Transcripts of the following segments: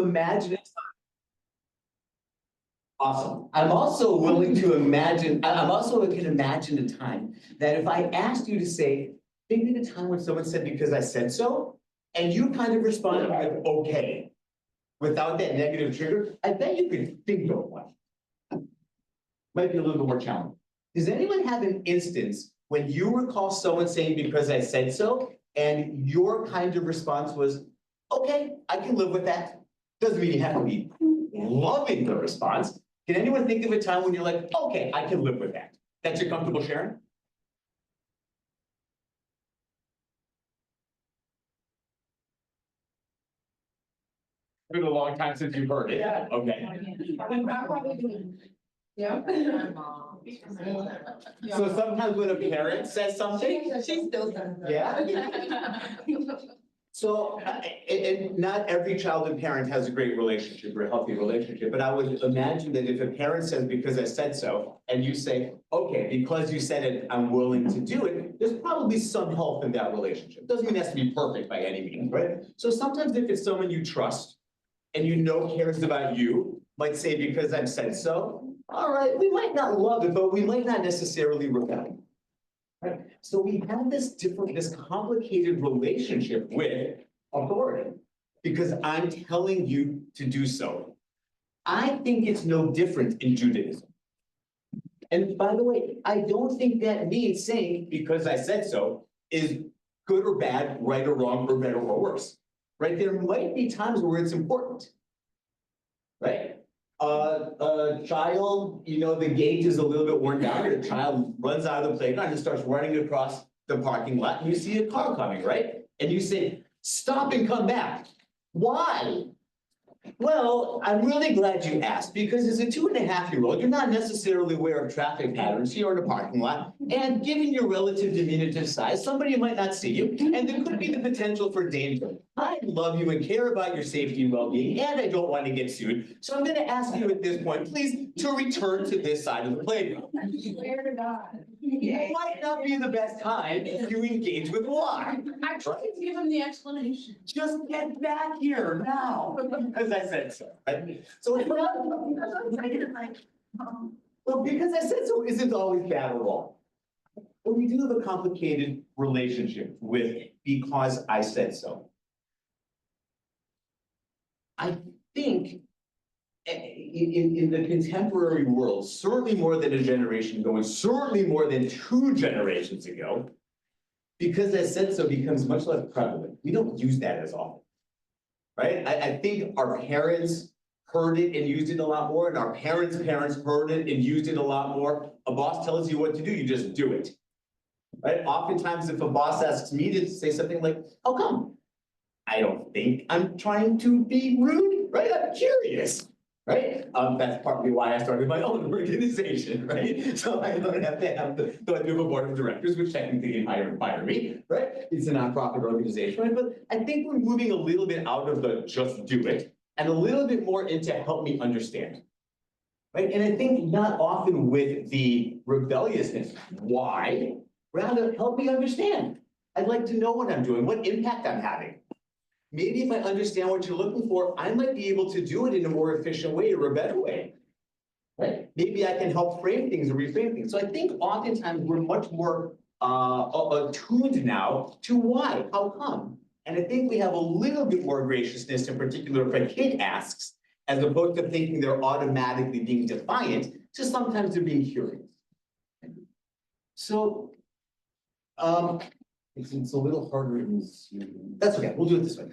imagine it. Awesome. I'm also willing to imagine, I'm also can imagine a time that if I asked you to say, think of the time when someone said, because I said so, and you kind of responded with, okay, without that negative trigger, I bet you could think of one. Might be a little bit more challenging. Does anyone have an instance when you recall someone saying, because I said so, and your kind of response was, okay, I can live with that. Doesn't mean you have to be loving the response. Can anyone think of a time when you're like, okay, I can live with that? That you're comfortable sharing? It's been a long time since you've heard it. Yeah. Okay. Yeah. So sometimes when a parent says something, She still says that. yeah. So, and not every child and parent has a great relationship or a healthy relationship, but I would imagine that if a parent says, because I said so, and you say, okay, because you said it, I'm willing to do it, there's probably some health in that relationship. Doesn't mean it has to be perfect by any means, right? So sometimes if it's someone you trust and you know cares about you, might say, because I've said so, all right, we might not love it, but we might not necessarily rebel. Right? So we have this complicated relationship with authority because I'm telling you to do so. I think it's no different in Judaism. And by the way, I don't think that means saying, because I said so, is good or bad, right or wrong, or better or worse. Right? There might be times where it's important. Right? A child, the gate is a little bit worn down, and the child runs out of the playground and starts running across the parking lot, and you see a car coming, right? And you say, stop and come back. Why? Well, I'm really glad you asked, because as a 2.5-year-old, you're not necessarily aware of traffic patterns. You're in a parking lot, and given your relative diminutive size, somebody might not see you, and there could be the potential for danger. I love you and care about your safety and well-being, and I don't want to get sued. So I'm going to ask you at this point, please, to return to this side of the playground. Swear to God. It might not be the best time if you engage with why. I tried to give him the explanation. Just get back here now, because I said so, right? So it's not, well, because I said so isn't always bad or wrong. But we do have a complicated relationship with because I said so. I think in the contemporary world, certainly more than a generation ago, and certainly more than 2 generations ago, because I said so becomes much less prevalent. We don't use that as often, right? I think our parents heard it and used it a lot more, and our parents' parents heard it and used it a lot more. A boss tells you what to do, you just do it, right? Oftentimes, if a boss asks me to say something like, how come? I don't think I'm trying to be rude, right? I'm curious. Right? That's partly why I started my own organization, right? So I don't have to have though I do have a board of directors, which technically can hire and fire me, right? It's a nonprofit organization, right? But I think we're moving a little bit out of the just do it and a little bit more into help me understand, right? And I think not often with the rebelliousness. Why? Rather, help me understand. I'd like to know what I'm doing, what impact I'm having. Maybe if I understand what you're looking for, I might be able to do it in a more efficient way or a better way, right? Maybe I can help frame things or reframe things. So I think oftentimes we're much more attuned now to why, how come? And I think we have a little bit more graciousness, in particular if a kid asks, as opposed to thinking they're automatically being defiant, to sometimes they're being curious. So, it's a little harder to see. That's okay, we'll do it this way.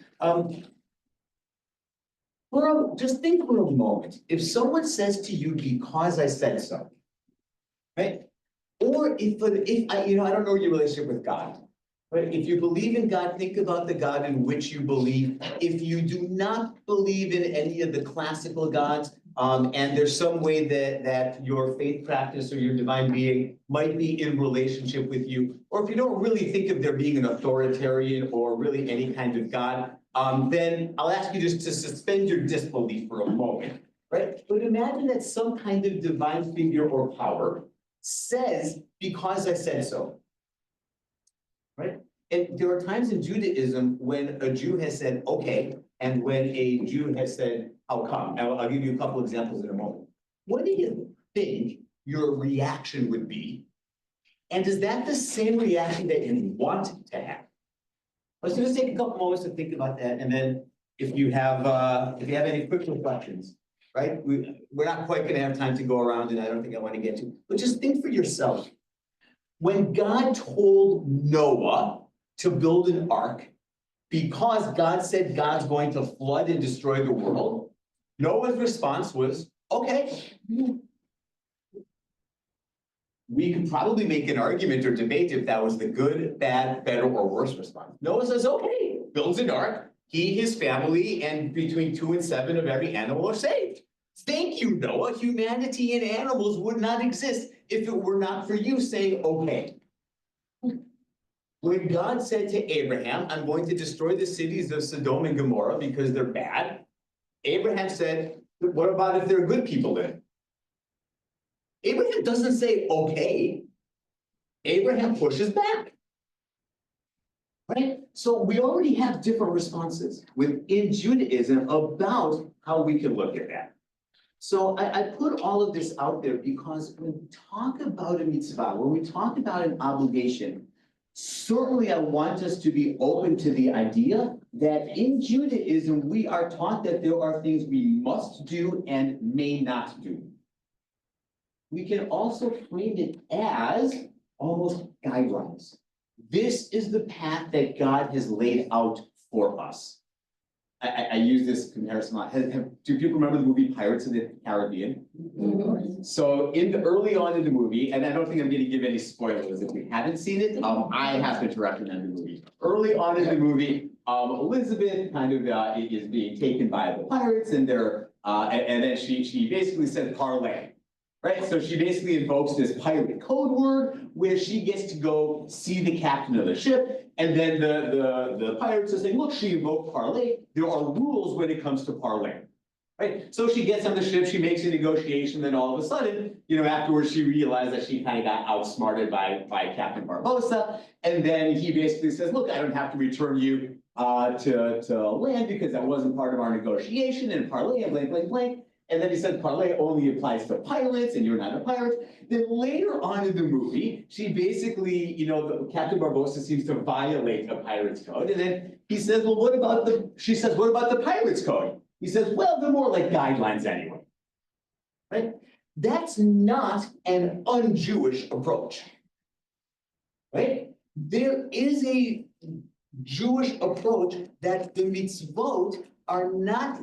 Just think for a moment. If someone says to you, because I said so, right? Or if I don't know your relationship with God, right? If you believe in God, think about the God in which you believe. If you do not believe in any of the classical gods, and there's some way that your faith practice or your divine being might be in relationship with you, or if you don't really think of there being an authoritarian or really any kind of God, then I'll ask you just to suspend your disbelief for a moment, right? But imagine that some kind of divine figure or power says, because I said so, right? And there are times in Judaism when a Jew has said, okay, And when a Jew has said, how come? And I'll give you a couple examples in a moment. What do you think your reaction would be? And is that the same reaction that you want to have? Let's just take a couple moments to think about that, and then if you have any quick reflections, right? We're not quite gonna have time to go around, and I don't think I want to get to, but just think for yourself. When God told Noah to build an ark, because God said God's going to flood and destroy the world, Noah's response was, okay. We could probably make an argument or debate if that was the good, bad, better, or worse response. Noah says, okay, builds an ark. He, his family, and between 2 and 7 of every animal are saved. Thank you, Noah. Humanity and animals would not exist if it were not for you saying, okay. When God said to Abraham, I'm going to destroy the cities of Sodom and Gomorrah because they're bad, Abraham said, what about if there are good people in it? Abraham doesn't say, okay. Abraham pushes back. Right? So we already have different responses within Judaism about how we can look at that. So I put all of this out there because when we talk about a mitzvah, when we talk about an obligation, certainly I want us to be open to the idea that in Judaism, we are taught that there are things we must do and may not do. We can also frame it as almost guidelines. This is the path that God has laid out for us. I use this comparison a lot. Do people remember the movie Pirates of the Caribbean? Mm-hmm. So early on in the movie, and I don't think I'm going to give any spoilers if you haven't seen it, I happen to recommend the movie. Early on in the movie, Elizabeth kind of is being taken by the pirates, and and then she basically said parlay. Right, so she basically invokes this pirate code word where she gets to go see the captain of the ship, and then the pirates are saying, look, she invoked parlay. There are rules when it comes to parlay. Right, so she gets on the ship, she makes a negotiation, then all of a sudden, afterwards she realized that she kind of got outsmarted by Captain Barbosa, and then he basically says, look, I don't have to return you to land because that wasn't part of our negotiation, and parlay and blank, blank, blank. And then he said parlay only applies to pilots and you're not a pirate. Then later on in the movie, she basically, Captain Barbosa seems to violate the pirate's code. And then he says, well, she says, what about the pirate's code? He says, well, they're more like guidelines anyway, right? That's not an un-Jewish approach, right? There is a Jewish approach that the mitzvot are not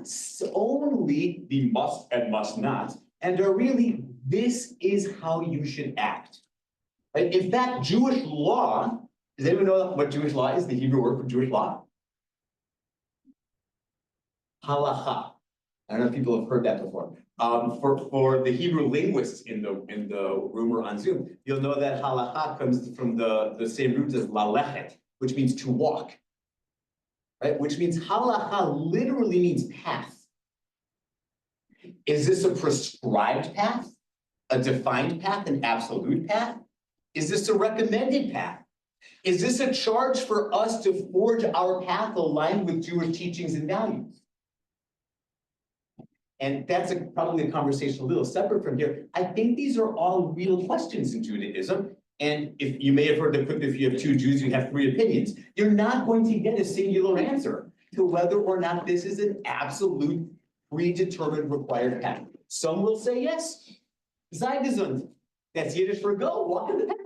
only the must and must not, and are really, this is how you should act. Right? In fact, Jewish law, does anyone know what Jewish law is, the Hebrew word for Jewish law? Halacha. I don't know if people have heard that before. For the Hebrew linguists in the room or on Zoom, you'll know that halacha comes from the same root as lalechet, which means to walk. Right? Which means halacha literally means path. Is this a prescribed path? A defined path, an absolute path? Is this a recommended path? Is this a charge for us to forge our path aligned with Jewish teachings and values? And that's probably a conversation a little separate from here. I think these are all real questions in Judaism. And if you may have heard the quote, if you have 2 Jews, you have 3 opinions. You're not going to get a singular answer to whether or not this is an absolute predetermined required path. Some will say yes, Zeitgesund, that's Yiddish for go, walk in the path.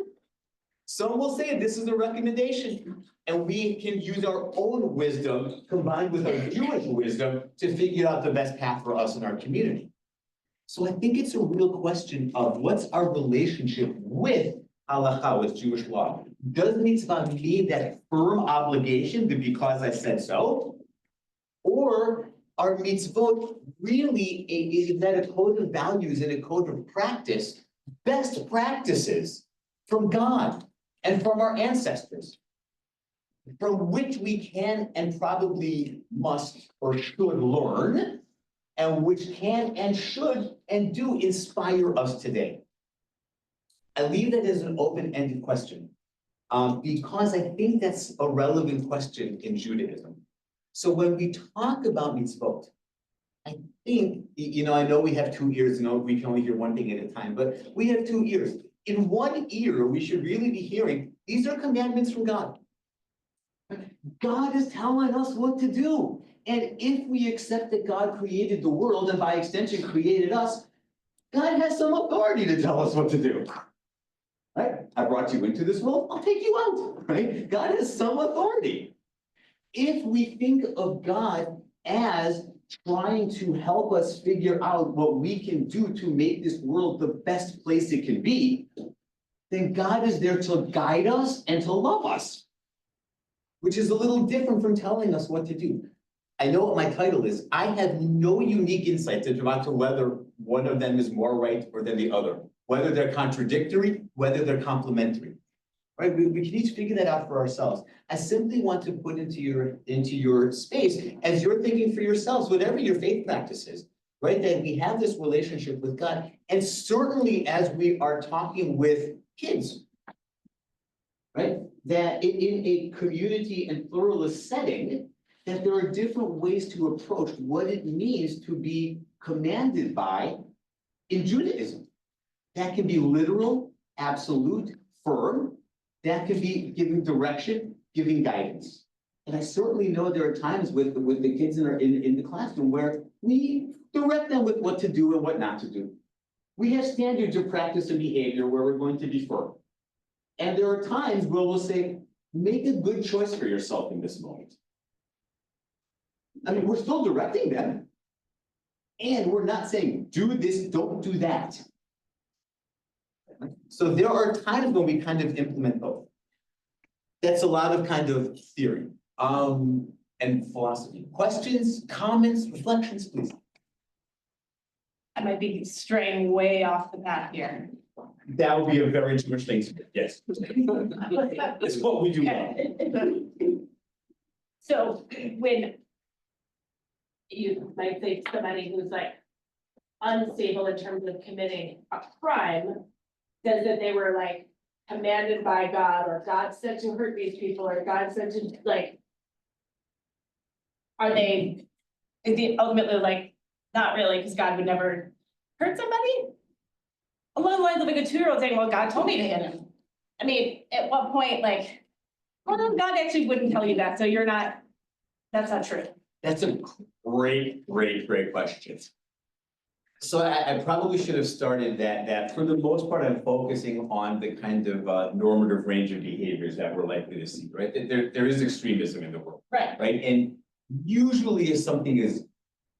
Some will say this is a recommendation, and we can use our own wisdom combined with our Jewish wisdom to figure out the best path for us in our community. So I think it's a real question of what's our relationship with halacha, with Jewish law. Does mitzvah mean that firm obligation that because I said so? Or are mitzvot really is that a code of values and a code of practice, best practices from God and from our ancestors, from which we can and probably must or should learn, and which can and should and do inspire us today? I leave that as an open-ended question because I think that's a relevant question in Judaism. So when we talk about mitzvot, I think, I know we have 2 ears, we can only hear one thing at a time, but we have 2 ears. In one ear, we should really be hearing, these are commandments from God. God is telling us what to do. And if we accept that God created the world and by extension created us, God has some authority to tell us what to do. Right? I brought you into this world, I'll take you out, right? God has some authority. If we think of God as trying to help us figure out what we can do to make this world the best place it can be, then God is there to guide us and to love us, which is a little different from telling us what to do. I know what my title is. I have no unique insights into whether one of them is more right or than the other, whether they're contradictory, whether they're complementary. Right? We can each figure that out for ourselves. I simply want to put into your space as you're thinking for yourselves, whatever your faith practice is, right? That we have this relationship with God. And certainly as we are talking with kids, right? That in a community and pluralist setting, that there are different ways to approach what it means to be commanded by in Judaism. That can be literal, absolute, firm. That can be giving direction, giving guidance. And I certainly know there are times with the kids in the classroom where we direct them with what to do and what not to do. We have standards of practice and behavior where we're going to be firm. And there are times where we'll say, make a good choice for yourself in this moment. I mean, we're still directing them. And we're not saying, do this, don't do that. So there are times when we kind of implement both. That's a lot of kind of theory and philosophy. Questions, comments, reflections, please. I might be straying way off the path here. That would be a very Jewish thing to do, yes. It's what we do well. So when you might say to somebody who's like unstable in terms of committing a crime, says that they were like commanded by God, or God said to hurt these people, or God said to like, is it ultimately like, not really, because God would never hurt somebody? Along the lines of like a 2-year-old saying, well, God told me to hit him. I mean, at what point, like, well, God actually wouldn't tell you that, so that's not true. That's a great question. So I probably should have started that for the most part, I'm focusing on the kind of normative range of behaviors that we're likely to see, right? There is extremism in the world. Right. Right? And usually if something is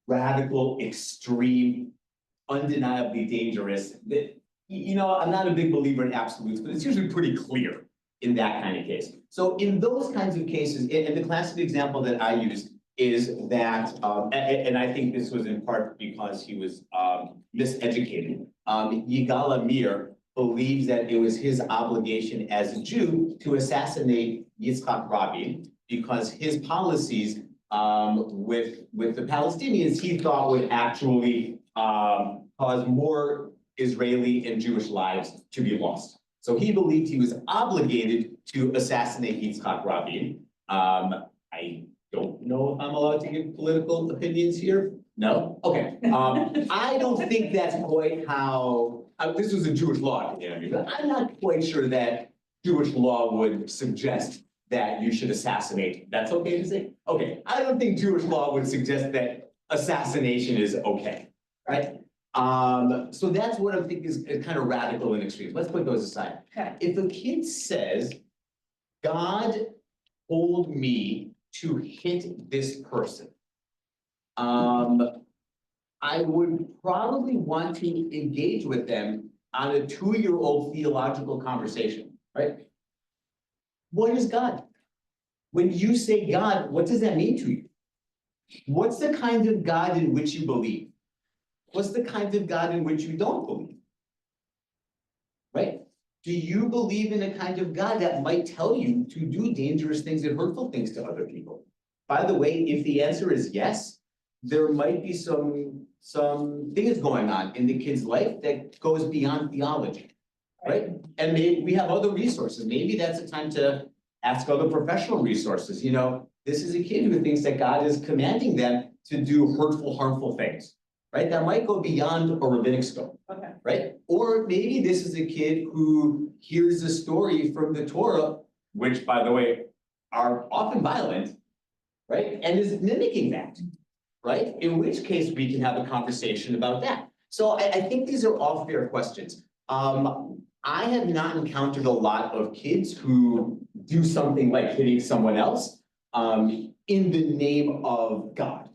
radical, extreme, undeniably dangerous, that, I'm not a big believer in absolutes, but it's usually pretty clear in that kind of case. So in those kinds of cases, and the classic example that I used is that, and I think this was in part because he was miseducated. Yigal Amir believes that it was his obligation as a Jew to assassinate Yitzhak Rabin because his policies with the Palestinians he thought would actually cause more Israeli and Jewish lives to be lost. So he believed he was obligated to assassinate Yitzhak Rabin. I don't know if I'm allowed to give political opinions here. No? Okay. I don't think that's quite how, this was a Jewish law, but I'm not quite sure that Jewish law would suggest that you should assassinate. That's okay to say? Okay. I don't think Jewish law would suggest that assassination is okay, right? So that's what I think is kind of radical and extreme. Let's put those aside. Okay. If a kid says, God told me to hit this person, I would probably want to engage with them on a 2-year-old theological conversation, right? What is God? When you say God, what does that mean to you? What's the kind of God in which you believe? What's the kind of God in which you don't believe? Right? Do you believe in a kind of God that might tell you to do dangerous things and hurtful things to other people? By the way, if the answer is yes, there might be some things going on in the kid's life that goes beyond theology, right? And maybe we have other resources. Maybe that's a time to ask other professional resources. This is a kid who thinks that God is commanding them to do hurtful, harmful things, right? That might go beyond a rabbinic scope, Okay. right? Or maybe this is a kid who hears a story from the Torah, which, by the way, are often violent, right? And is mimicking that, right? In which case we can have a conversation about that. So I think these are all fair questions. I have not encountered a lot of kids who do something like hitting someone else in the name of God,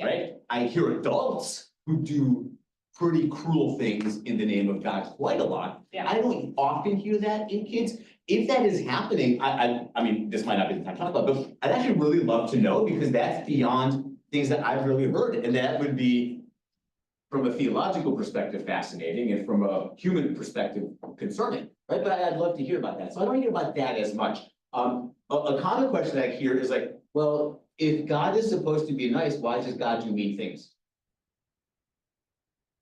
right? I hear adults who do pretty cruel things in the name of God quite a lot. Yeah. I don't often hear that in kids. If that is happening, I mean, this might not be the time to talk about, but I'd actually really love to know, because that's beyond things that I've really heard, and that would be, from a theological perspective, fascinating, and from a human perspective, concerning, right? But I'd love to hear about that. So I don't hear about that as much. A common question I hear is like, well, if God is supposed to be nice, why does God do mean things?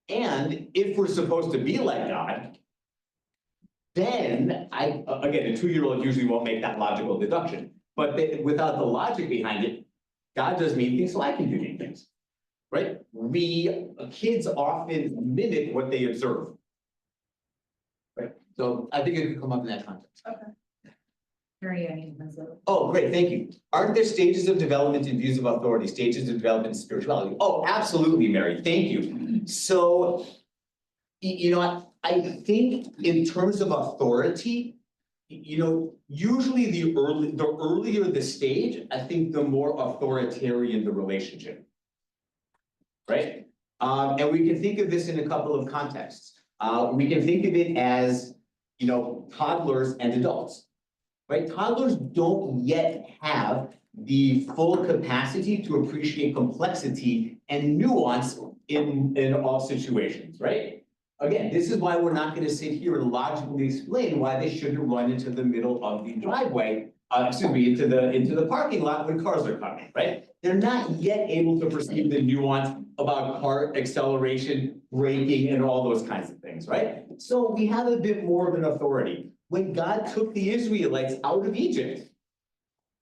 And if we're supposed to be like God, then again, a 2-year-old usually won't make that logical deduction. But without the logic behind it, God does mean things, so I can do mean things, right? Kids often mimic what they observe. Right, so I think it could come up in that context. Okay. Oh, great, thank you. Aren't there stages of development in views of authority, stages of development in spirituality? Oh, absolutely, Mary, thank you. So, you know, I think in terms of authority, you know, usually the earlier the stage, I think the more authoritarian the relationship. Right? And we can think of this in a couple of contexts. We can think of it as, you know, toddlers and adults, right? Toddlers don't yet have the full capacity to appreciate complexity and nuance in all situations, right? Again, this is why we're not going to sit here and logically explain why they shouldn't run into the middle of the driveway, into the parking lot when cars are coming, right? They're not yet able to perceive the nuance about car acceleration, braking, and all those kinds of things, right? So we have a bit more of an authority. When God took the Israelites out of Egypt,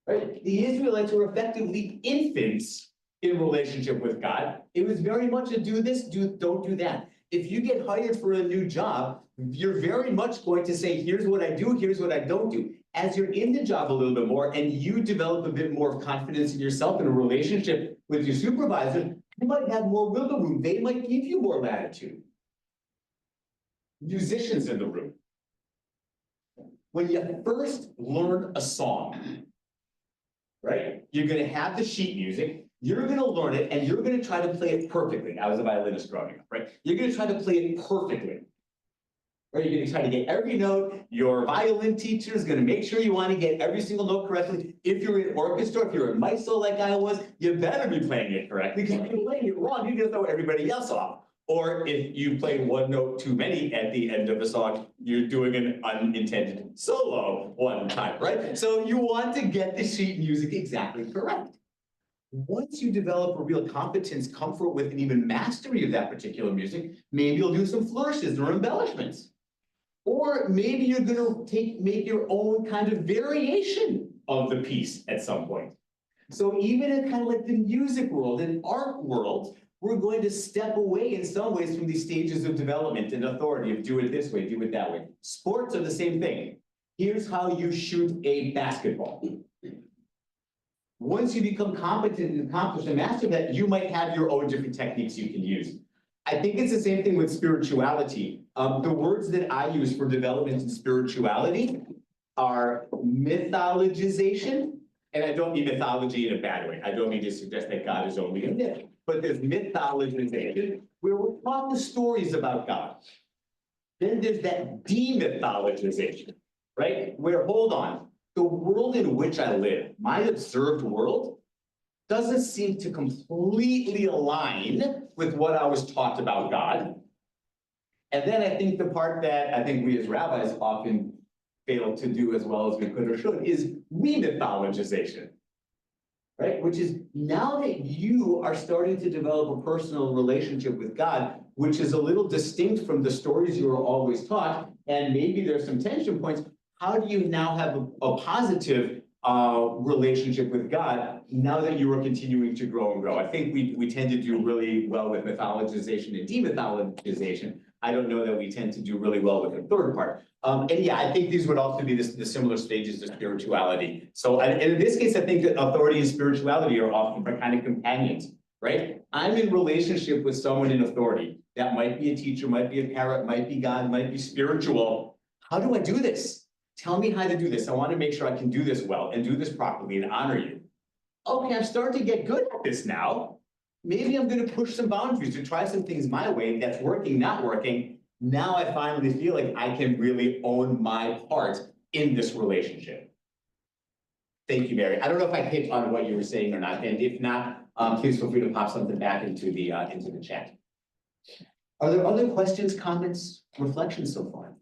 right? The Israelites were effectively infants in relationship with God. It was very much a do this, don't do that. If you get hired for a new job, you're very much going to say, here's what I do, here's what I don't do. As you're in the job a little bit more and you develop a bit more confidence in yourself in a relationship with your supervisor, you might have more wiggle room. They might give you more latitude. Musicians in the room. When you first learn a song, right? You're going to have the sheet music. You're going to learn it, and you're going to try to play it perfectly. I was a violinist growing up, right? You're going to try to play it perfectly. Right? You're going to try to get every note. Your violin teacher is going to make sure you want to get every single note correctly. If you're in orchestra, if you're in Maestro like I was, you better be playing it correctly, because if you're playing it wrong, you're going to throw everybody else off. Or if you play one note too many at the end of a song, you're doing an unintended solo one time, right? So you want to get the sheet music exactly correct. Once you develop a real competence, comfort with, and even mastery of that particular music, maybe you'll do some flourishes or embellishments. Or maybe you're going to make your own kind of variation of the piece at some point. So even in kind of like the music world and art world, we're going to step away in some ways from these stages of development and authority of do it this way, do it that way. Sports are the same thing. Here's how you shoot a basketball. Once you become competent and accomplished and master that, you might have your own different techniques you can use. I think it's the same thing with spirituality. The words that I use for development in spirituality are mythologization, and I don't mean mythology in a bad way. I don't mean to suggest that God is only a myth, but there's mythologization, where we're taught the stories about God. Then there's that demythologization, right? Where, hold on, the world in which I live, my observed world, doesn't seem to completely align with what I was taught about God. And then I think the part that I think we as rabbis often fail to do as well as we could or should is remythologization, right? Which is now that you are starting to develop a personal relationship with God, which is a little distinct from the stories you were always taught, and maybe there's some tension points, how do you now have a positive relationship with God now that you are continuing to grow and grow. I think we tend to do really well with mythologization and demythologization. I don't know that we tend to do really well with the third part. And yeah, I think these would also be the similar stages of spirituality. So and in this case, I think that authority and spirituality are often kind of companions, right? I'm in relationship with someone in authority. That might be a teacher, might be a parent, might be God, might be spiritual. How do I do this? Tell me how to do this. I want to make sure I can do this well and do this properly and honor you. Okay, I'm starting to get good at this now. Maybe I'm going to push some boundaries to try some things my way that's working, not working. Now I finally feel like I can really own my part in this relationship. Thank you, Mary. I don't know if I hit on what you were saying or not, and if not, please feel free to pop something back into the chat. Are there other questions, comments, reflections so far?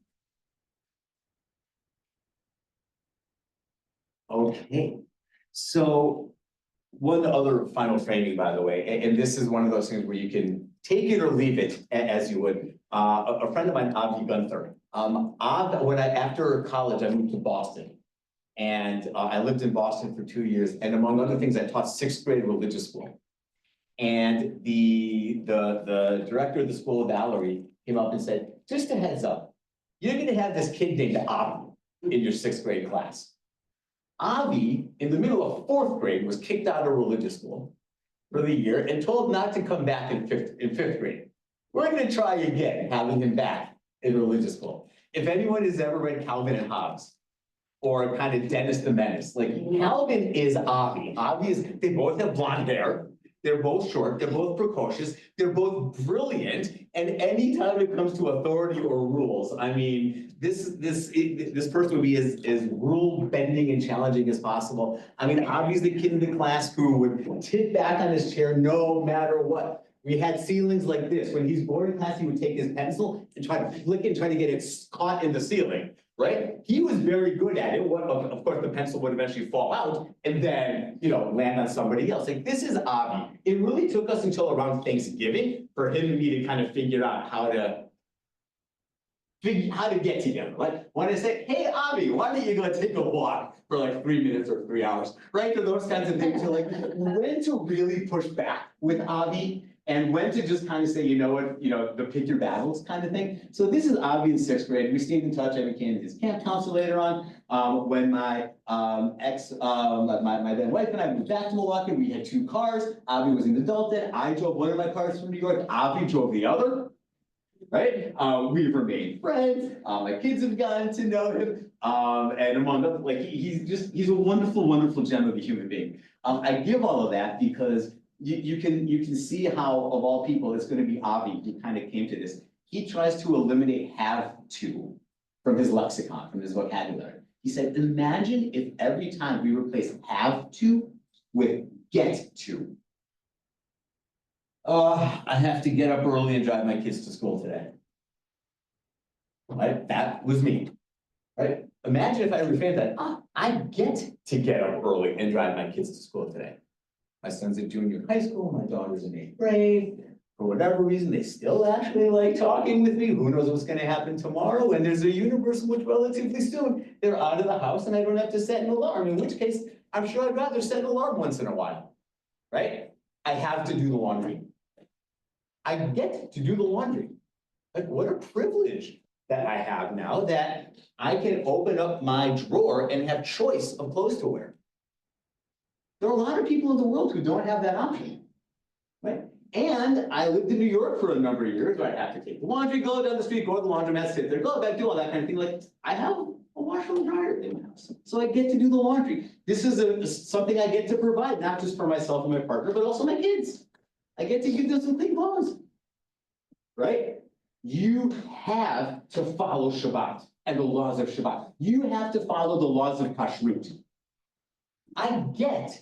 Okay, so one other final framing, by the way, and this is one of those things where you can take it or leave it as you would. A friend of mine, Avi Gunther. After college, I moved to Boston. And I lived in Boston for 2 years. And among other things, I taught 6th grade religious school. And the director of the school, Valerie, came up and said, just a heads up, you're going to have this kid named Avi in your 6th grade class. Avi, in the middle of 4th grade, was kicked out of religious school for the year and told not to come back in fifth grade. We're going to try again, having him back in religious school. If anyone has ever read Calvin and Hobbes, or kind of Dennis the Menace, like Calvin is Avi. Avi is, they both have blonde hair. They're both short, they're both precocious, they're both brilliant, and anytime it comes to authority or rules, I mean, this person would be as rule bending and challenging as possible. I mean, Avi's the kid in the class who would tip back on his chair no matter what. We had ceilings like this. When he's bored in class, he would take his pencil and try to flick it and try to get it caught in the ceiling. Right? He was very good at it. Of course, the pencil would eventually fall out and then, land on somebody else. Like, this is Avi. It really took us until around Thanksgiving for him and me to kind of figure out how to get together. Like, when I say, hey, Avi, why don't you go take a walk for like 3 minutes or 3 hours, right? Or those kinds of things. So like, when to really push back with Avi and when to just kind of say, you know what, the pick your battles kind of thing. So this is Avi in 6th grade. We stayed in touch. I became his camp counselor later on. When my my then wife and I moved back to Milwaukee, we had 2 cars. Avi was an adult then. I drove one of my cars from New York. Avi drove the other. Right? We've remained friends. My kids have gotten to know him. And among other, like he's a wonderful, wonderful gem of a human being. I give all of that because you can see how, of all people, it's going to be Avi who kind of came to this. He tries to eliminate have to from his lexicon, from his vocabulary. He said, imagine if every time we replace have to with get to. I have to get up early and drive my kids to school today. Right? That was me. Right? Imagine if I reframed that. I get to get up early and drive my kids to school today. My son's in junior high school, my daughter's in 8th grade. For whatever reason, they still actually like talking with me. Who knows what's going to happen tomorrow? And there's a universe in which relatively soon they're out of the house and I don't have to set an alarm. In which case, I'm sure I'd rather set an alarm once in a while. Right? I have to do the laundry. I get to do the laundry. Like, what a privilege that I have now that I can open up my drawer and have choice of clothes to wear. There are a lot of people in the world who don't have that option, right? And I lived in New York for a number of years where I'd have to take the laundry, go down the street, go to the laundromat, sit there, go back, do all that kind of thing. Like, I have a washer and dryer in my house, so I get to do the laundry. This is something I get to provide, not just for myself and my partner, but also my kids. I get to give them some clean clothes, right? You have to follow Shabbat and the laws of Shabbat. You have to follow the laws of Kashrut. I get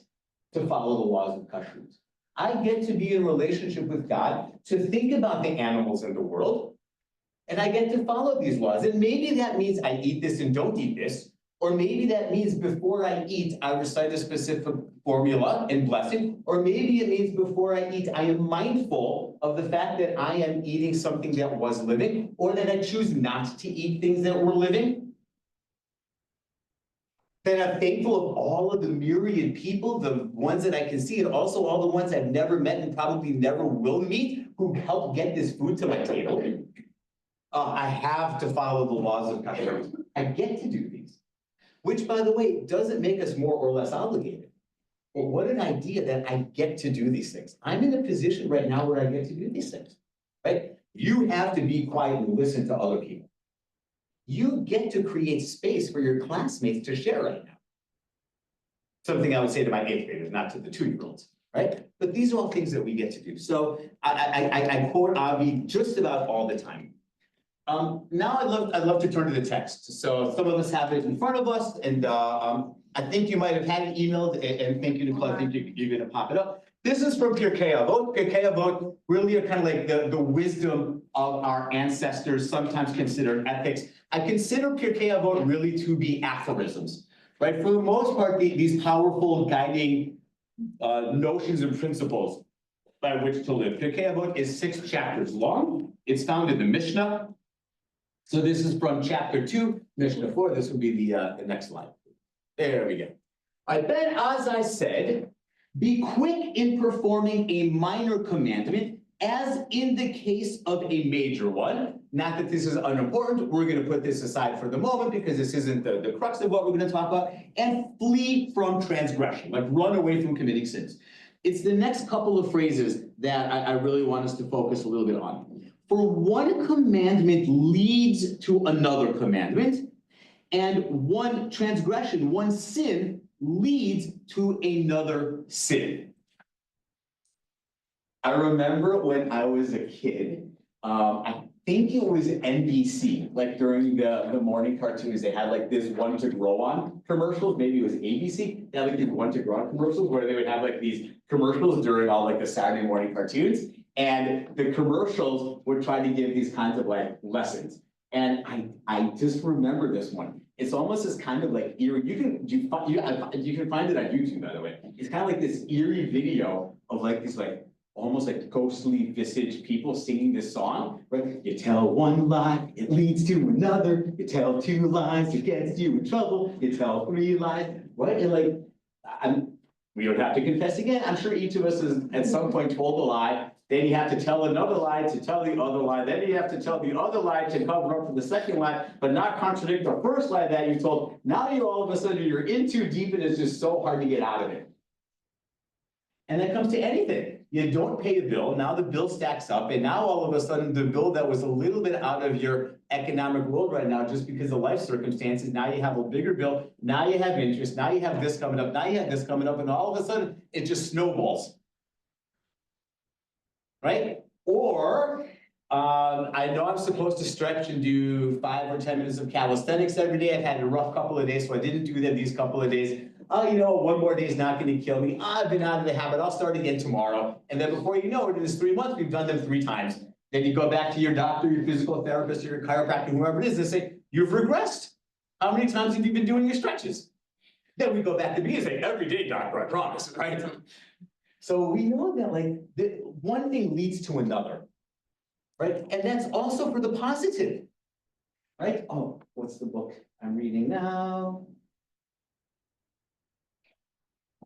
to follow the laws of Kashrut. I get to be in relationship with God, to think about the animals in the world, and I get to follow these laws. And maybe that means I eat this and don't eat this, or maybe that means before I eat, I recite a specific formula and blessing, or maybe it means before I eat, I am mindful of the fact that I am eating something that was living, or that I choose not to eat things that were living. That I'm thankful of all of the myriad people, the ones that I can see, and also all the ones I've never met and probably never will meet, who helped get this food to my table. I have to follow the laws of customers. I get to do these, which, by the way, doesn't make us more or less obligated. But what an idea that I get to do these things. I'm in a position right now where I get to do these things, right? You have to be quiet and listen to other people. You get to create space for your classmates to share right now. Something I would say to my 8th graders, not to the 2-year-olds, right? But these are all things that we get to do. So I quote Avi just about all the time. Now I'd love to turn to the text. So some of us have it in front of us, and I think you might have had it emailed, and thank you, Nicole, I think you're gonna pop it up. This is from Pirkei Avot. Pirkei Avot really are kind of like the wisdom of our ancestors, sometimes considered ethics. I consider Pirkei Avot really to be aphorisms, right? For the most part, these powerful guiding notions and principles by which to live. Pirkei Avot is 6 chapters long. It's found in the Mishnah. So this is from chapter 2, Mishnah 4. This would be the next slide. There we go. All right, then, as I said, be quick in performing a minor commandment, as in the case of a major one. Not that this is unimportant. We're going to put this aside for the moment because this isn't the crux of what we're going to talk about. And flee from transgression, like run away from committing sins. It's the next couple of phrases that I really want us to focus a little bit on. For one commandment leads to another commandment, and one transgression, one sin, leads to another sin. I remember when I was a kid, I think it was NBC, like during the morning cartoons, they had like this one to grow on commercials. Maybe it was ABC. They had like these one to grow on commercials where they would have like these commercials during all like the Saturday morning cartoons. And the commercials would try to give these kinds of like lessons. And I just remember this one. It's almost this kind of like eerie, you can find it on YouTube, by the way. It's kind of like this eerie video of like these like almost like ghostly visaged people singing this song, right? You tell one lie, it leads to another. You tell 2 lies, it gets you in trouble. You tell 3 lies, right? And like, we don't have to confess again. I'm sure each of us has at some point told a lie. Then you have to tell another lie to tell the other lie. Then you have to tell the other lie to cover up for the second lie, but not contradict the first lie that you told. Now you all of a sudden you're in too deep and it's just so hard to get out of it. And that comes to anything. You don't pay a bill, now the bill stacks up, and now all of a sudden the bill that was a little bit out of your economic world right now, just because of life circumstances, now you have a bigger bill, now you have interest, now you have this coming up, now you have this coming up, and all of a sudden it just snowballs. Right? Or I know I'm supposed to stretch and do 5 or 10 minutes of calisthenics every day. I've had a rough couple of days, so I didn't do that these couple of days. Oh, you know, one more day is not going to kill me. I've been out of the habit. I'll start again tomorrow. And then before you know it, in this 3 months, we've done them 3 times. Then you go back to your doctor, your physical therapist, or your chiropractor, whoever it is, and say, you've regressed. How many times have you been doing your stretches? Then we go back to me and say, every day, doctor, I promise, right? So we know that like one thing leads to another, right? And that's also for the positive, right? Oh, what's the book I'm reading now?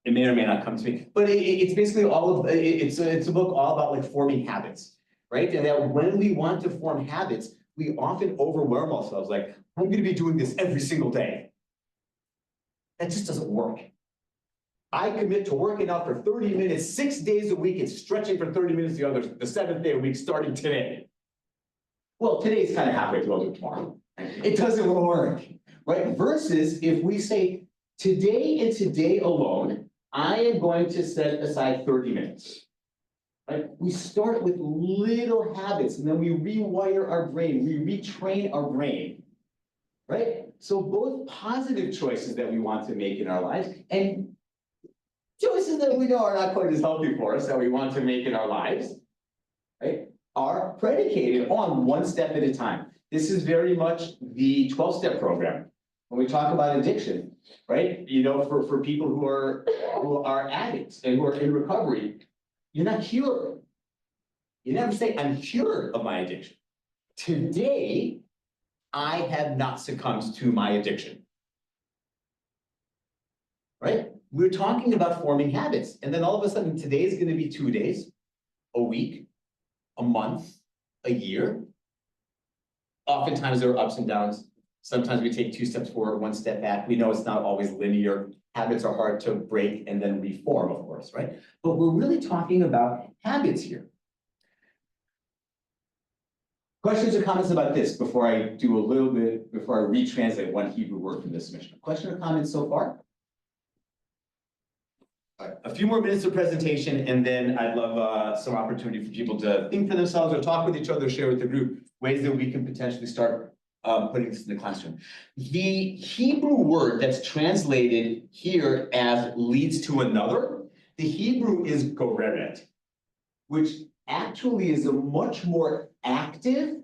It may or may not come to me, but it's basically all of, it's a book all about like forming habits, right? And that when we want to form habits, we often overwhelm ourselves like, I'm gonna be doing this every single day. That just doesn't work. I commit to working out for 30 minutes, 6 days a week, and stretching for 30 minutes the 7th day a week, starting today. Well, today's kind of halfway through, I'll do it tomorrow. It doesn't work, right? Versus if we say, today and today alone, I am going to set aside 30 minutes. Right? We start with little habits, and then we rewire our brain, we retrain our brain. Right? So both positive choices that we want to make in our lives and choices that we know are not quite as healthy for us that we want to make in our lives, right, are predicated on 1 step at a time. This is very much the 12-step program. When we talk about addiction, right, you know, for people who are addicts and who are in recovery, you're not cured. You never say, I'm cured of my addiction. Today, I have not succumbed to my addiction. right? We're talking about forming habits, and then all of a sudden, today is gonna be 2 days, a week, a month, a year. Oftentimes there are ups and downs. Sometimes we take 2 steps forward, 1 step back. We know it's not always linear. Habits are hard to break and then reform, of course, right? But we're really talking about habits here. Questions or comments about this before I do a little bit, before I retranslate one Hebrew word from this mission? Question or comments so far? All right, a few more minutes of presentation, and then I'd love some opportunity for people to think for themselves or talk with each other, share with the group ways that we can potentially start putting this in the classroom. The Hebrew word that's translated here as leads to another, the Hebrew is goreret, which actually is a much more active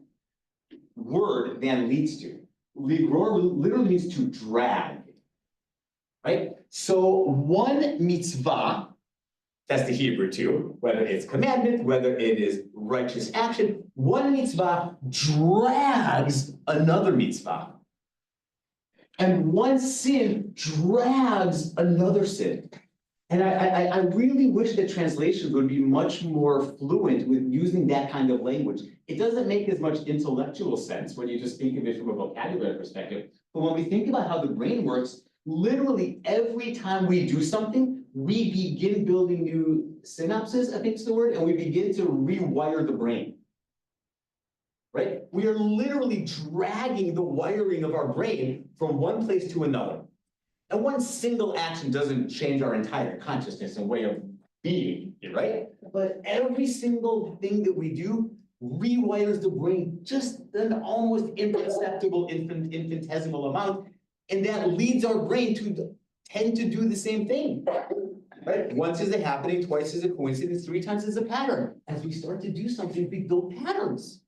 word than leads to. Ligror literally means to drag, right? So one mitzvah, that's the Hebrew too, whether it's commandment, whether it is righteous action, one mitzvah drags another mitzvah. And one sin drags another sin. And I really wish that translations would be much more fluent with using that kind of language. It doesn't make as much intellectual sense when you just think of it from a vocabulary perspective. But when we think about how the brain works, literally every time we do something, we begin building new synapses, I think is the word, and we begin to rewire the brain. Right? We are literally dragging the wiring of our brain from one place to another. And one single action doesn't change our entire consciousness and way of being, right? But every single thing that we do rewires the brain just an almost imperceptible infinitesimal amount. And that leads our brain to tend to do the same thing, right? Once is a happening, twice is a coincidence, 3 times is a pattern. As we start to do something, we build patterns.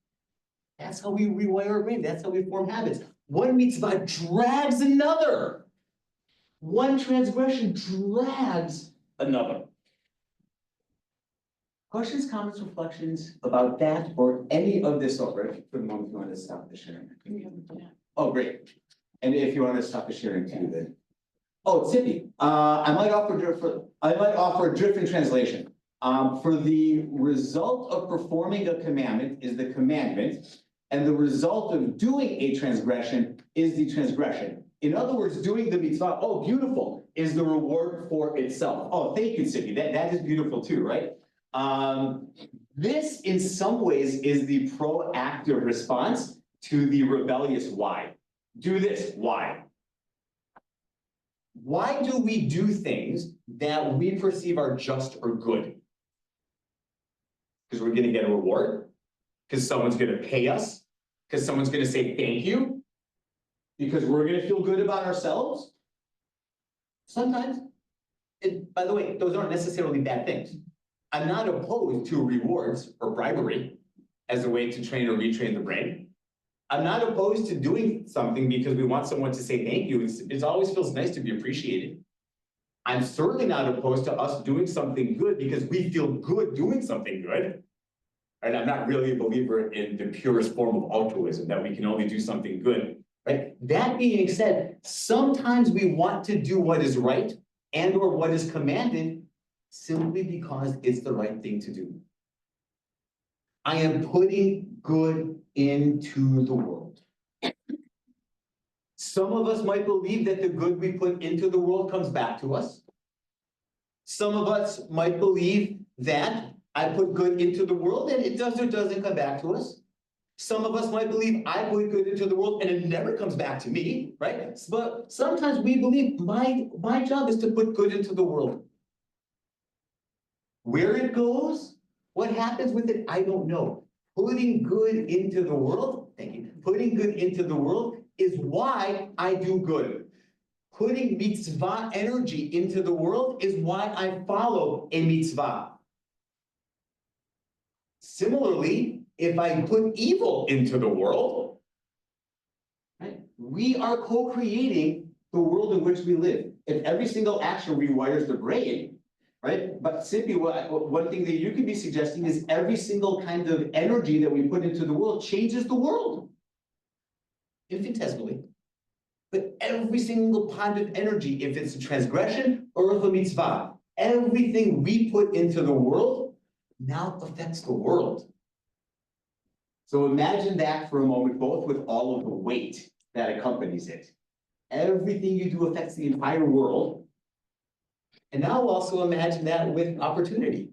That's how we rewire our brain. That's how we form habits. One mitzvah drags another. One transgression drags another. Questions, comments, reflections about that or any of this over? For the moment, if you want to stop the sharing. Oh, great. And if you want to stop the sharing too, then. Oh, Tippy, I might offer a different translation. For the result of performing a commandment is the commandment, and the result of doing a transgression is the transgression. In other words, doing the mitzvah, oh, beautiful, is the reward for itself. Oh, thank you, Tippy. That is beautiful too, right? This, in some ways, is the proactive response to the rebellious why. Do this, why? Why do we do things that we perceive are just or good? Because we're going to get a reward? Because someone's going to pay us? Because someone's going to say thank you? Because we're going to feel good about ourselves? Sometimes. By the way, those aren't necessarily bad things. I'm not opposed to rewards or bribery as a way to train or retrain the brain. I'm not opposed to doing something because we want someone to say thank you. It always feels nice to be appreciated. I'm certainly not opposed to us doing something good because we feel good doing something good. And I'm not really a believer in the purest form of altruism, that we can only do something good, right? That being said, sometimes we want to do what is right and or what is commanded simply because it's the right thing to do. I am putting good into the world. Some of us might believe that the good we put into the world comes back to us. Some of us might believe that I put good into the world and it does or doesn't come back to us. Some of us might believe I put good into the world and it never comes back to me, right? But sometimes we believe my job is to put good into the world. Where it goes, what happens with it, I don't know. Putting good into the world, thank you, putting good into the world is why I do good. Putting mitzvah energy into the world is why I follow a mitzvah. Similarly, if I put evil into the world, right, we are co-creating the world in which we live. If every single action rewires the brain, right? But simply, one thing that you could be suggesting is every single kind of energy that we put into the world changes the world. Infinitesimally. But every single positive energy, if it's a transgression or if a mitzvah, everything we put into the world now affects the world. So imagine that for a moment, both with all of the weight that accompanies it. Everything you do affects the entire world. And now also imagine that with opportunity.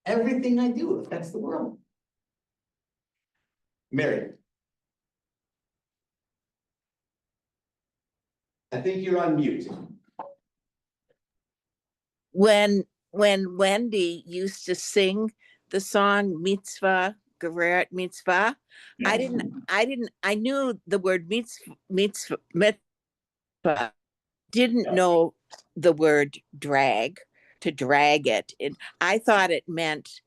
Everything I do affects the world. Mary. I think you're on mute. When Wendy used to sing the song Mitzvah, Gereret Mitzvah, I knew the word mitzvah, didn't know the word drag, to drag it. And I thought it meant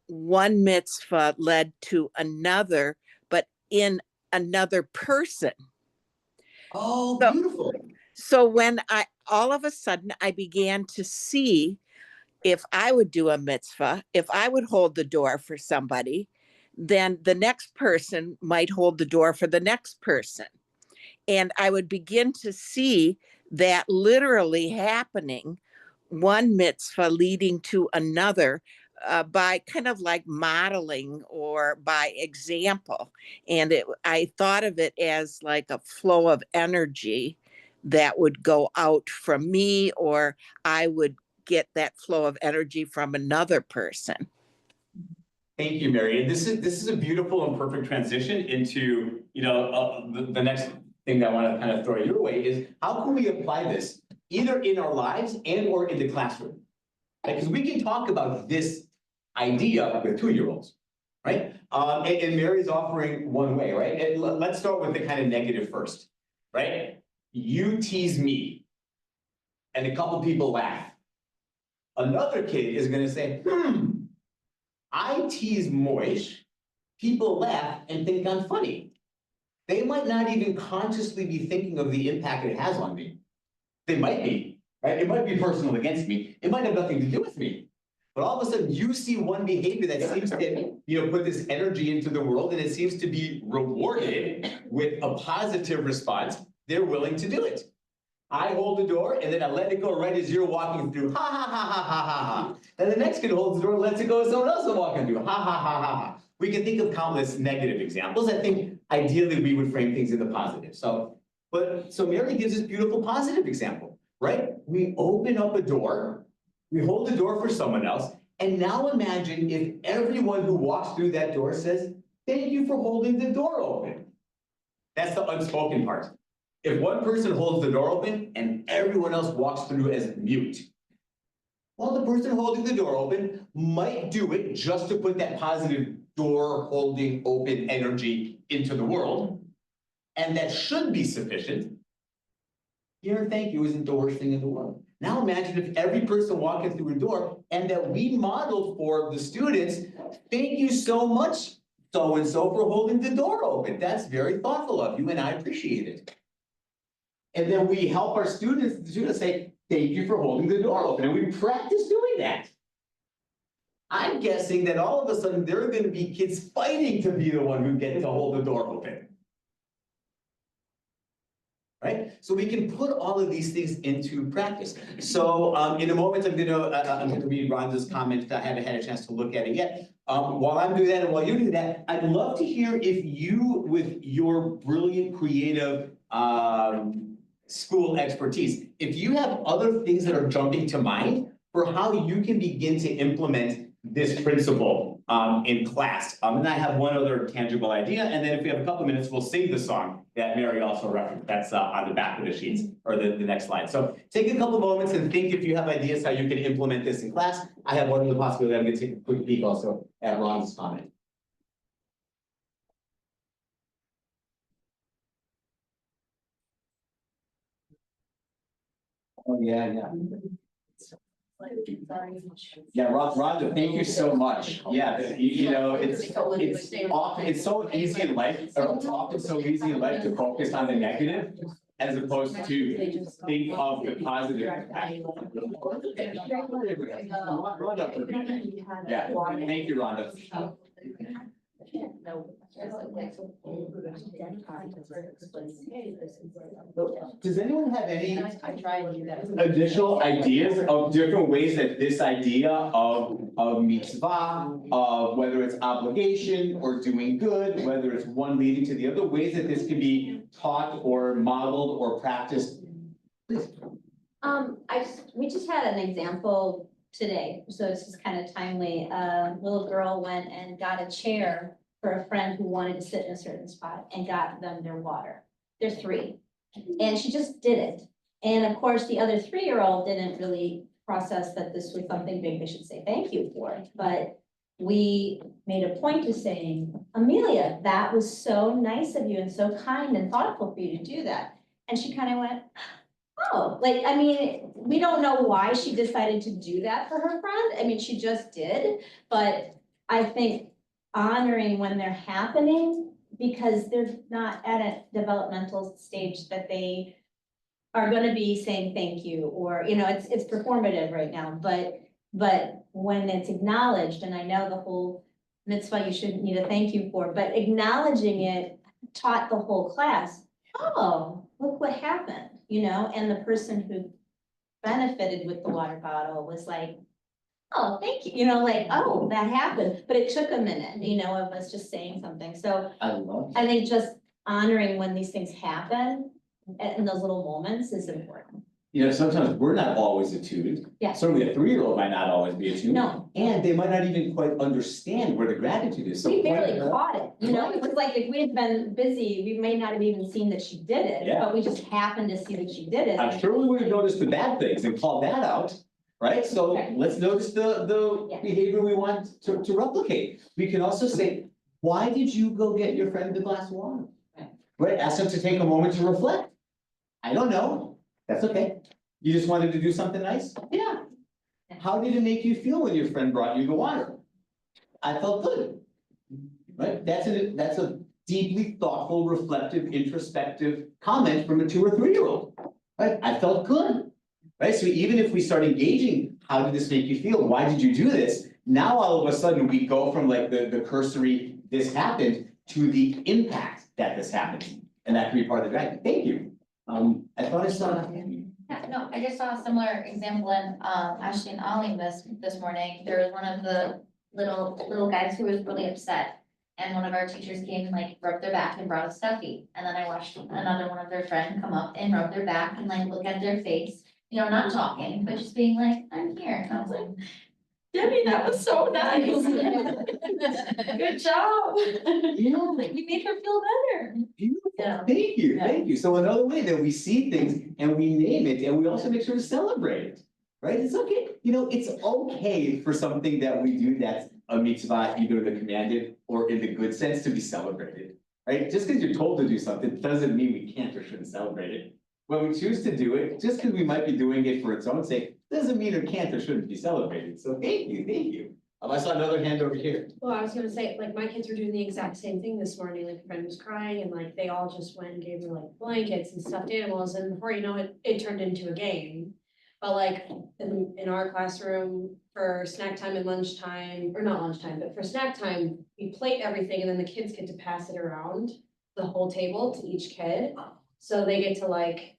one mitzvah led to another, but in another person. Oh, So- beautiful. So when all of a sudden I began to see, if I would do a mitzvah, if I would hold the door for somebody, then the next person might hold the door for the next person. And I would begin to see that literally happening, one mitzvah leading to another, by kind of like modeling or by example. And I thought of it as like a flow of energy that would go out from me, or I would get that flow of energy from another person. Thank you, Mary. And this is a beautiful and perfect transition into, the next thing that I want to kind of throw your way is, how can we apply this either in our lives and or in the classroom? Because we can talk about this idea with 2-year-olds, right? And Mary's offering one way, right? And let's start with the kind of negative first, right? You tease me, and a couple people laugh. Another kid is going to say, I tease Moish, people laugh and think I'm funny. They might not even consciously be thinking of the impact it has on me. They might be, right? It might be personal against me. It might have nothing to do with me. But all of a sudden you see one behavior that seems to, put this energy into the world, and it seems to be rewarded with a positive response. They're willing to do it. I hold the door and then I let it go right as you're walking through, ha ha ha ha ha ha ha. And the next kid holds the door and lets it go as someone else is walking through, ha ha ha ha ha. We can think of countless negative examples. I think ideally we would frame things in the positive. So Mary gives this beautiful positive example, right? We open up a door, we hold the door for someone else, and now imagine if everyone who walks through that door says, thank you for holding the door open. That's the unspoken part. If one person holds the door open and everyone else walks through as mute, well, the person holding the door open might do it just to put that positive door holding open energy into the world. And that should be sufficient. Here, thank you isn't the worst thing in the world. Now imagine if every person walking through a door and that we modeled for the students, thank you so much, so-and-so, for holding the door open. That's very thoughtful of you and I appreciate it. And then we help our students say, thank you for holding the door open. And we practice doing that. I'm guessing that all of a sudden there are going to be kids fighting to be the one who gets to hold the door open. Right? So we can put all of these things into practice. So in a moment, I'm going to read Rhonda's comment. I haven't had a chance to look at it yet. While I'm doing that and while you do that, I'd love to hear if you, with your brilliant, creative, school expertise, if you have other things that are jumping to mind for how you can begin to implement this principle in class. And I have one other tangible idea, and then if we have a couple of minutes, we'll sing the song that Mary also referenced. That's on the back of the sheets, or the next slide. So take a couple moments and think if you have ideas how you can implement this in class. I have one of the possibilities. I'm going to take a quick peek also at Ron's comment. Oh, yeah. Yeah, Rhonda, thank you so much. Yeah, it's so easy in life, or it's often so easy in life to focus on the negative as opposed to think of the positive. Yeah, thank you, Rhonda. know. Does anyone have any I try and do that. additional ideas of different ways that this idea of mitzvah, of whether it's obligation or doing good, whether it's one leading to the other, ways that this can be taught or modeled or practiced? Please. We just had an example today, so this is kind of timely. A little girl went and got a chair for a friend who wanted to sit in a certain spot and got them their water. They're 3. And she just did it. And of course, the other 3-year-old didn't really process that this was something big they should say thank you for. But we made a point of saying, Amelia, that was so nice of you and so kind and thoughtful for you to do that. And she kind of went, oh, like, I mean, we don't know why she decided to do that for her friend. I mean, she just did. But I think honoring when they're happening, because they're not at a developmental stage that they are going to be saying thank you, or, you know, it's performative right now, but when it's acknowledged, and I know the whole mitzvah you shouldn't need a thank you for, but acknowledging it taught the whole class, oh, look what happened, you know, and the person who benefited with the water bottle was like, oh, thank you, you know, like, oh, that happened, but it took a minute, you know, of us just saying something, so I love I think just honoring when these things happen in those little moments is important. You know, sometimes we're not always attuned. Yeah. Certainly a 3-year-old might not always be attuned. No. And they might not even quite understand where the gratitude is. So We barely point- caught it, you know, it was like if we had been busy, we may not have even seen that she did it, Yeah. but we just happened to see that she did it. I'm sure we would have noticed the bad things and called that out, right? So Right. let's notice the Yeah. behavior we want to replicate. We can also say, why did you go get your friend the glass of water? Right. Right, ask them to take a moment to reflect. I don't know, that's okay. You just wanted to do something nice? Yeah. How did it make you feel when your friend brought you the water? I felt good. Right, that's a deeply thoughtful, reflective, introspective comment from a 2 or 3-year-old. Right, I felt good. Right, so even if we start engaging, how did this make you feel? Why did you do this? Now all of a sudden we go from like the cursory, this happened, to the impact that this happened. And that can be part of the guide. Thank you. I thought I saw. Yeah, no, I just saw a similar example in Ashley and Ollie this morning. There was one of the little guys who was really upset. And one of our teachers came and like rubbed their back and brought a stuffy. And then I watched another one of their friends come up and rub their back and like look at their face, you know, not talking, but just being like, I'm here. And I was like, Debbie, that was so nice. Good job. Yeah. You made her feel better. Beautiful, Yeah. thank you, Yeah. thank you. So another way that we see things and we name it and we also make sure to celebrate it, right? It's okay, you know, it's okay for something that we do that's a mitzvah, either the commanded or in the good sense, to be celebrated, right? Just because you're told to do something doesn't mean we can't or shouldn't celebrate it. When we choose to do it, just because we might be doing it for its own sake, doesn't mean it can't or shouldn't be celebrated. So thank you, thank you. I saw another hand over here. Well, I was gonna say, like, my kids were doing the exact same thing this morning, like, a friend was crying, and like, they all just went and gave her like blankets and stuffed animals, and before you know it, it turned into a game. But like, in our classroom, for snack time and lunchtime, or not lunchtime, but for snack time, we plate everything, and then the kids get to pass it around the whole table to each kid. So they get to like,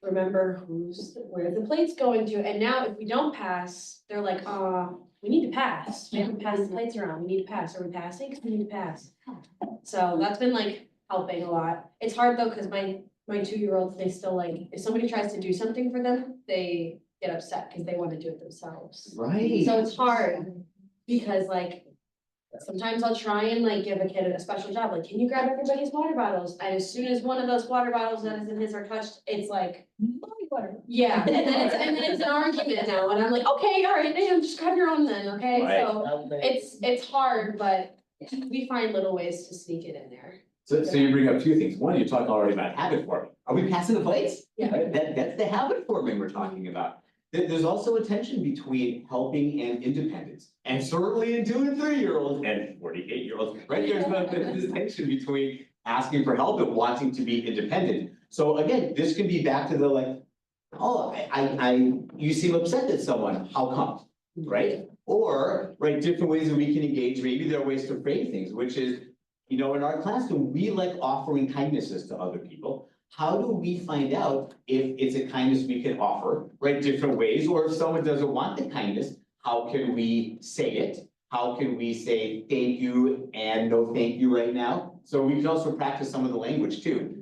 remember where the plate's going to, and now if we don't pass, they're like, we need to pass, we haven't passed the plates around, we need to pass, are we passing? 'Cause we need to pass. So that's been like helping a lot. It's hard though, cause my 2-year-olds, they still like, if somebody tries to do something for them, they get upset because they wanna do it themselves. Right. So it's hard, because like, sometimes I'll try and like give a kid a special job, like, can you grab everybody's water bottles? And as soon as one of those water bottles that is in his are touched, it's like, yeah, and then it's an argument now, and I'm like, okay, all right, then just grab your own then, okay? So it's hard, but we find little ways to sneak it in there. So you bring up 2 things. One, you're talking already about habit forming. Are we passing the plates? Yeah. Right? That's the habit forming we're talking about. There's also a tension between helping and independence. And certainly in 2 and 3-year-olds and 48-year-olds, right? There's this tension between asking for help and wanting to be independent. So again, this can be back to the like, oh, you seem upset at someone, how come, right? Or, right, different ways that we can engage, maybe there are ways to frame things, which is, You know, in our classroom, we like offering kindnesses to other people. How do we find out if it's a kindness we can offer, right, different ways, or if someone doesn't want the kindness, how can we say it? How can we say thank you and no thank you right now? So we can also practice some of the language too,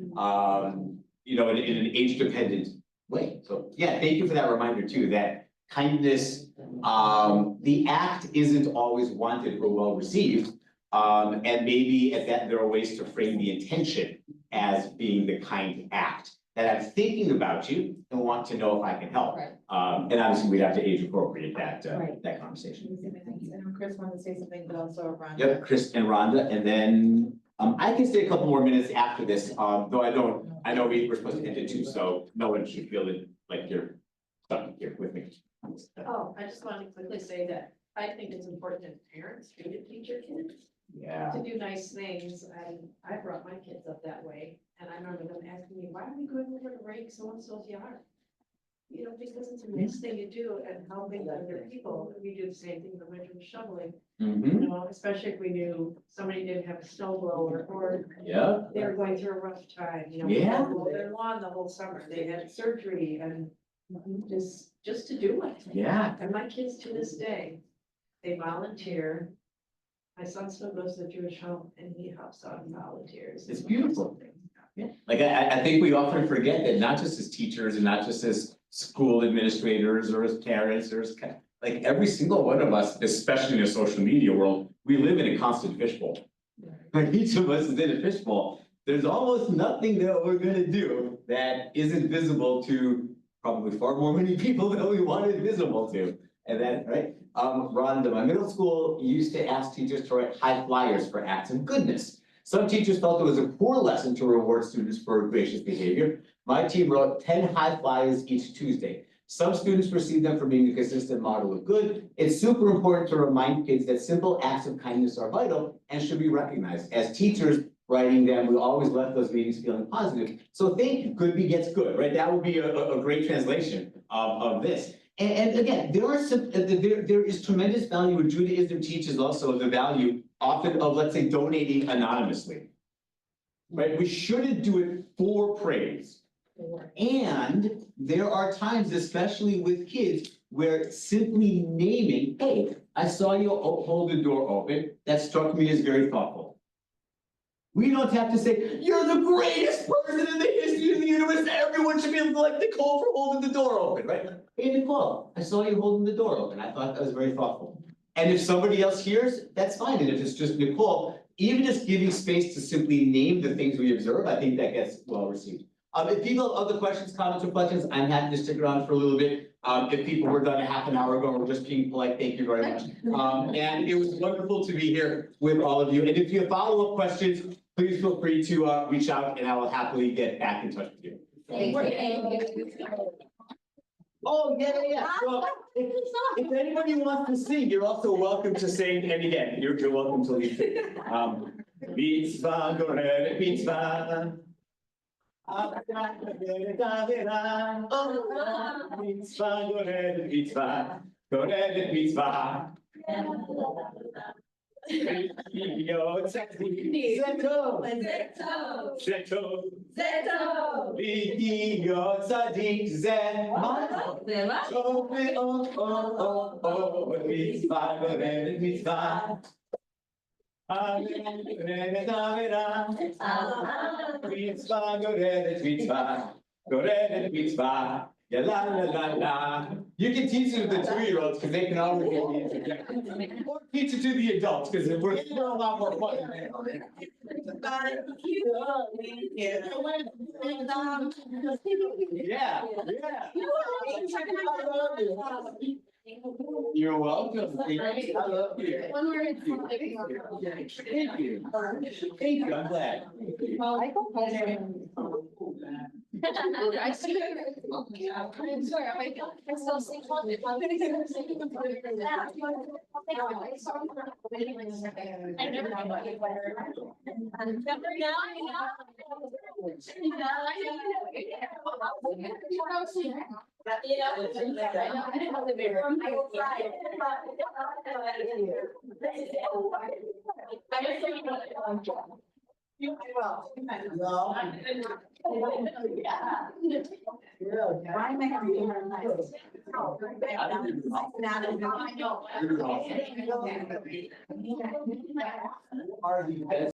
you know, in an age-dependent way. So yeah, thank you for that reminder too, that kindness, the act isn't always wanted or well received. And maybe at that, there are ways to frame the intention as being the kind act that I'm thinking about you and want to know if I can help. Right. And obviously we'd have to age appropriate that, Right. that conversation. I know Chris wanted to say something, but also Rhonda. Yep, Chris and Rhonda, and then, I can stay a couple more minutes after this, though I know we're supposed to end it too, so no one should feel it like you're stuck here with me. Oh, I just wanted to quickly say that I think it's important as parents to teach your kids Yeah. to do nice things, and I brought my kids up that way, and I remember them asking me, why are we going over to rake so-and-so's yard? You know, because it's a nice thing to do and helping other people, we do the same thing in the winter with shoveling, Mm-hmm, you know, especially if we knew somebody didn't have a snow blower, or yeah, they were going through a rough time, you know. Yeah. Mow their lawn the whole summer, they had surgery, and just to do it. yeah, And my kids to this day, they volunteer. My son still goes to the Jewish home and he helps out and volunteers. It's beautiful. Yeah. Like, I think we often forget that not just as teachers and not just as school administrators or as parents or as, like every single one of us, especially in a social media world, we live in a constant fishbowl. When each of us is in a fishbowl, there's almost nothing that we're gonna do that isn't visible to probably far more many people than we want it visible to. And then, right, Rhonda, my middle school used to ask teachers to write high flyers for acts of goodness. Some teachers felt it was a poor lesson to reward students for gracious behavior. My team wrote 10 high flyers each Tuesday. Some students received them for being a consistent model of good. It's super important to remind kids that simple acts of kindness are vital and should be recognized. As teachers writing them, we always left those meetings feeling positive. So thank you, good begets good, right? That would be a great translation of this. And again, there is tremendous value, and Judaism teaches also the value often of, let's say, donating anonymously. Right, we shouldn't do it for praise. And there are times, especially with kids, where simply naming, hey, I saw you hold the door open, that struck me as very thoughtful. We don't have to say, you're the greatest person in the history of the universe, everyone should be like Nicole for holding the door open, right? Hey, Nicole, I saw you holding the door open, I thought that was very thoughtful. And if somebody else hears, that's fine, and if it's just Nicole, even just giving space to simply name the things we observe, I think that gets well received. If people have other questions, comments, or questions, I'm happy to stick around for a little bit. If people were done a half an hour ago, we're just being polite, thank you very much. And it was wonderful to be here with all of you. And if you have follow-up questions, please feel free to reach out and I will happily get back in touch with you. Thank you. Oh, yeah. Well, if anybody wants to sing, you're also welcome to sing. And again, you're welcome to leave. Mitzvah, go ahead, mitzvah. Mitzvah, go ahead, mitzvah. Go ahead, mitzvah. Yo, Zeto. Zeto. Yo, tzadik, Zet. Mitzvah, go ahead, mitzvah. Mitzvah, go ahead, mitzvah. Go ahead, mitzvah. Yeah, la, la, la, la. You can teach it to the 2-year-olds because they can always get the interjection. Or teach it to the adults because we're a lot more fun. Yeah. You're welcome. I love you. Thank you. I'm glad. I see. I'm sorry, I still see. I never know what you wear. I Why am I having to learn this? Are you?